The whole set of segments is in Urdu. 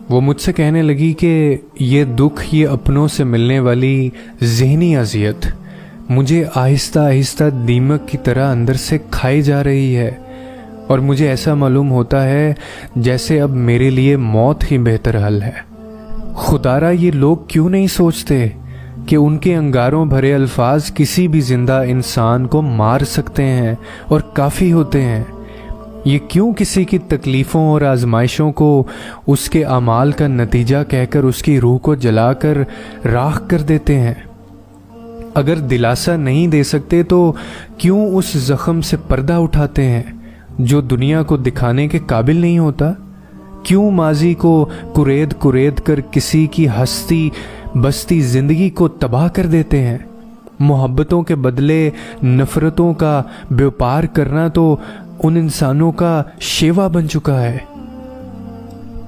وہ مجھ سے کہنے لگی کہ یہ دکھ، یہ اپنوں سے ملنے والی ذہنی اذیت مجھے آہستہ آہستہ دیمک کی طرح اندر سے کھائی جا رہی ہے، اور مجھے ایسا معلوم ہوتا ہے جیسے اب میرے لیے موت ہی بہتر حل ہے۔ خدارا یہ لوگ کیوں نہیں سوچتے کہ ان کے انگاروں بھرے الفاظ کسی بھی زندہ انسان کو مار سکتے ہیں اور کافی ہوتے ہیں؟ یہ کیوں کسی کی تکلیفوں اور آزمائشوں کو اس کے اعمال کا نتیجہ کہہ کر اس کی روح کو جلا کر راکھ کر دیتے ہیں؟ اگر دلاسا نہیں دے سکتے تو کیوں اس زخم سے پردہ اٹھاتے ہیں جو دنیا کو دکھانے کے قابل نہیں ہوتا؟ کیوں ماضی کو کرید کرید کر کسی کی ہستی بستی زندگی کو تباہ کر دیتے ہیں؟ محبتوں کے بدلے نفرتوں کا بیوپار کرنا تو ان انسانوں کا شیوا بن چکا ہے۔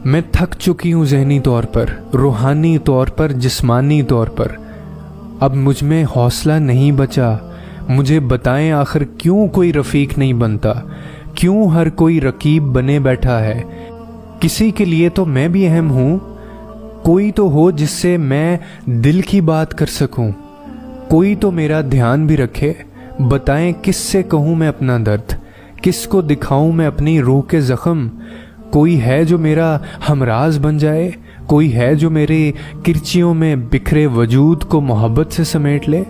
میں تھک چکی ہوں، ذہنی طور پر، روحانی طور پر، جسمانی طور پر۔ اب مجھ میں حوصلہ نہیں بچا۔ مجھے بتائیں آخر کیوں کوئی رفیق نہیں بنتا؟ کیوں ہر کوئی رقیب بنے بیٹھا ہے؟ کسی کے لیے تو میں بھی اہم ہوں۔ کوئی تو ہو جس سے میں دل کی بات کر سکوں، کوئی تو میرا دھیان بھی رکھے۔ بتائیں کس سے کہوں میں اپنا درد، کس کو دکھاؤں میں اپنی روح کے زخم؟ کوئی ہے جو میرا ہمراز بن جائے؟ کوئی ہے جو میرے کرچیوں میں بکھرے وجود کو محبت سے سمیٹ لے؟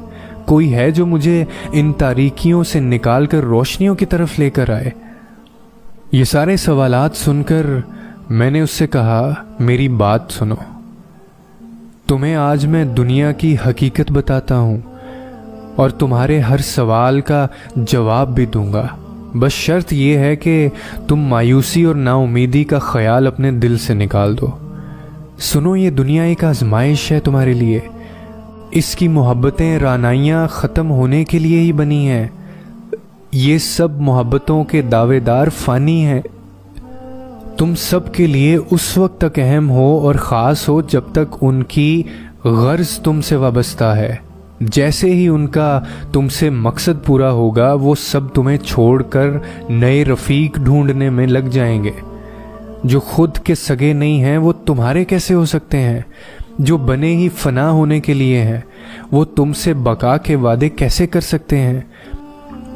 کوئی ہے جو مجھے ان تاریکیوں سے نکال کر روشنیوں کی طرف لے کر آئے؟ یہ سارے سوالات سن کر میں نے اس سے کہا، میری بات سنو، تمہیں آج میں دنیا کی حقیقت بتاتا ہوں اور تمہارے ہر سوال کا جواب بھی دوں گا، بس شرط یہ ہے کہ تم مایوسی اور نا امیدی کا خیال اپنے دل سے نکال دو۔ سنو، یہ دنیا ایک آزمائش ہے تمہارے لیے۔ اس کی محبتیں رعنائیاں ختم ہونے کے لیے ہی بنی ہیں۔ یہ سب محبتوں کے دعوے دار فانی ہیں۔ تم سب کے لیے اس وقت تک اہم ہو اور خاص ہو جب تک ان کی غرض تم سے وابستہ ہے۔ جیسے ہی ان کا تم سے مقصد پورا ہوگا، وہ سب تمہیں چھوڑ کر نئے رفیق ڈھونڈنے میں لگ جائیں گے۔ جو خود کے سگے نہیں ہیں وہ تمہارے کیسے ہو سکتے ہیں؟ جو بنے ہی فنا ہونے کے لیے ہیں وہ تم سے بقا کے وعدے کیسے کر سکتے ہیں؟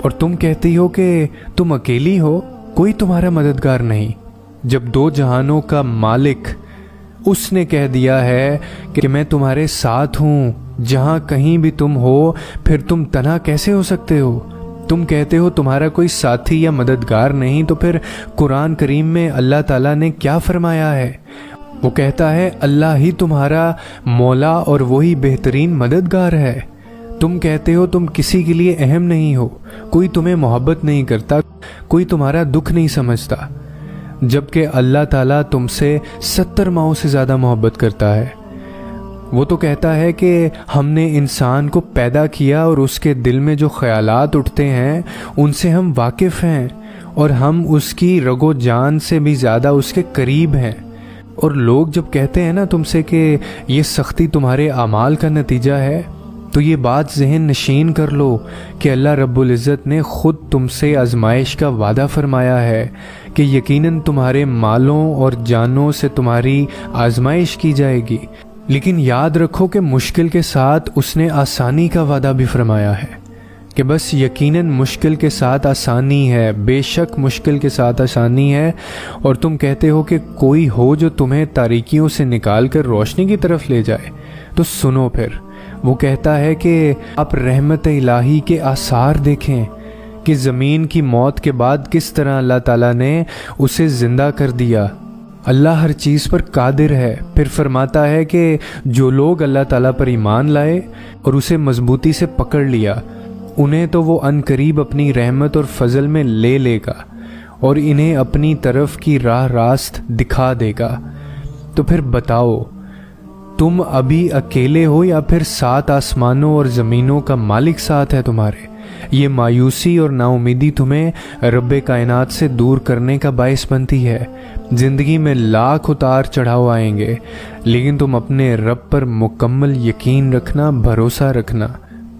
اور تم کہتی ہو کہ تم اکیلی ہو، کوئی تمہارا مددگار نہیں، جب دو جہانوں کا مالک اس نے کہہ دیا ہے کہ میں تمہارے ساتھ ہوں جہاں کہیں بھی تم ہو، پھر تم تنہا کیسے ہو سکتے ہو؟ تم کہتے ہو تمہارا کوئی ساتھی یا مددگار نہیں، تو پھر قرآن کریم میں اللہ تعالیٰ نے کیا فرمایا ہے؟ وہ کہتا ہے اللہ ہی تمہارا مولا اور وہی بہترین مددگار ہے۔ تم کہتے ہو تم کسی کے لیے اہم نہیں ہو، کوئی تمہیں محبت نہیں کرتا، کوئی تمہارا دکھ نہیں سمجھتا، جبکہ اللہ تعالیٰ تم سے 70 ماؤں سے زیادہ محبت کرتا ہے۔ وہ تو کہتا ہے کہ ہم نے انسان کو پیدا کیا اور اس کے دل میں جو خیالات اٹھتے ہیں ان سے ہم واقف ہیں، اور ہم اس کی رگ و جان سے بھی زیادہ اس کے قریب ہیں۔ اور لوگ جب کہتے ہیں نا تم سے کہ یہ سختی تمہارے اعمال کا نتیجہ ہے، تو یہ بات ذہن نشین کر لو کہ اللہ رب العزت نے خود تم سے آزمائش کا وعدہ فرمایا ہے کہ یقیناً تمہارے مالوں اور جانوں سے تمہاری آزمائش کی جائے گی، لیکن یاد رکھو کہ مشکل کے ساتھ اس نے آسانی کا وعدہ بھی فرمایا ہے کہ بس یقیناً مشکل کے ساتھ آسانی ہے، بے شک مشکل کے ساتھ آسانی ہے۔ اور تم کہتے ہو کہ کوئی ہو جو تمہیں تاریکیوں سے نکال کر روشنی کی طرف لے جائے، تو سنو پھر، وہ کہتا ہے کہ آپ رحمت الہی کے آثار دیکھیں کہ زمین کی موت کے بعد کس طرح اللہ تعالیٰ نے اسے زندہ کر دیا۔ اللہ ہر چیز پر قادر ہے۔ پھر فرماتا ہے کہ جو لوگ اللہ تعالیٰ پر ایمان لائے اور اسے مضبوطی سے پکڑ لیا، انہیں تو وہ عنقریب اپنی رحمت اور فضل میں لے لے گا اور انہیں اپنی طرف کی راہ راست دکھا دے گا۔ تو پھر بتاؤ، تم ابھی اکیلے ہو یا پھر 7 آسمانوں اور زمینوں کا مالک ساتھ ہے تمہارے؟ یہ مایوسی اور نا امیدی تمہیں رب کائنات سے دور کرنے کا باعث بنتی ہے۔ زندگی میں لاکھ اتار چڑھاؤ آئیں گے، لیکن تم اپنے رب پر مکمل یقین رکھنا، بھروسہ رکھنا۔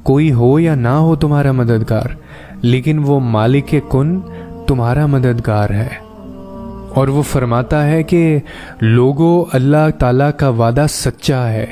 کوئی ہو یا نہ ہو تمہارا مددگار، لیکن وہ مالک کن تمہارا مددگار ہے۔ اور وہ فرماتا ہے کہ لوگوں، اللہ تعالیٰ کا وعدہ سچا ہے